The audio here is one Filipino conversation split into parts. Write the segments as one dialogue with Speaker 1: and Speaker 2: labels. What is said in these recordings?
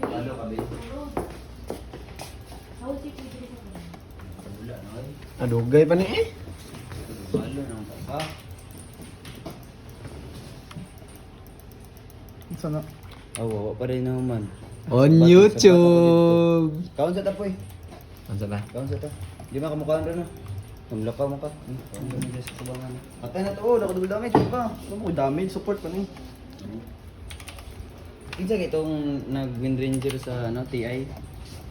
Speaker 1: Lalo ka, babe. Wala na, ay.
Speaker 2: Adugay pa ni eh.
Speaker 1: Lalo na, ha?
Speaker 3: Sana.
Speaker 1: Oo, pa rin naman.
Speaker 2: On YouTube.
Speaker 1: Kaon sa tapoy.
Speaker 2: Ano sa ba?
Speaker 1: Kaon sa ta. Di ba kamukhaan rin, no? Tumlakaw mo ka. Kaon ka nila sa kubangan. Atay na to, nakadugol damage. Ano ba?
Speaker 3: Ano mo damage support pa ni.
Speaker 1: Kinsa kay itong nag-Wind Ranger sa ano, TI?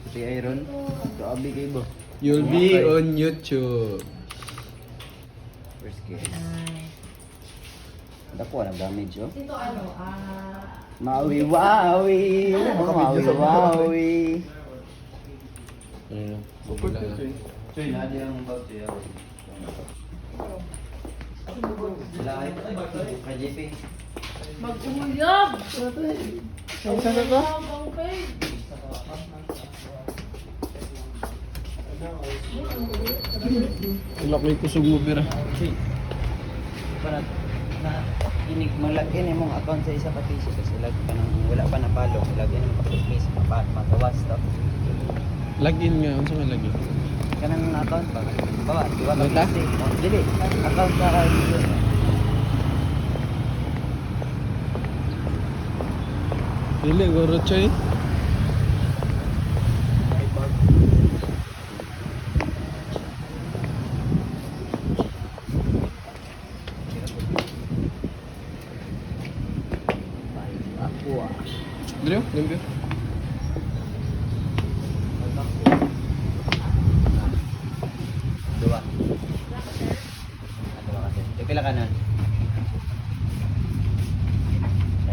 Speaker 1: Sa TI ron? Grabe kayo ba?
Speaker 2: You'll be on YouTube.
Speaker 1: First game. Dako ang damage, oh.
Speaker 4: Ito ano,
Speaker 1: Mawi-wawi! Mawi-wawi!
Speaker 3: Support ko siya.
Speaker 1: Choy, nadi ang bag siya. Lahat kay JP.
Speaker 4: mag-umuyag!
Speaker 3: Saan ka ka?
Speaker 4: Ang peg!
Speaker 2: Wala ko yung kusog mo pira.
Speaker 1: Choy, para na inig malaki ni mong account sa isa ka piso kasi lagi pa nang wala pa na follow, lagi nang pa-piso magawas to.
Speaker 2: Login nga, ano sa nga login?
Speaker 1: Kanang account ba? Bawa, diwa ka
Speaker 2: Wala?
Speaker 1: piso. Oh, dili, account sa
Speaker 2: Dili, goro choy.
Speaker 1: Ako ah.
Speaker 2: Dili, dili.
Speaker 1: Dua. Dua kasi. Yung pila ka nun?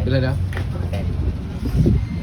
Speaker 2: Pila na?
Speaker 1: 10.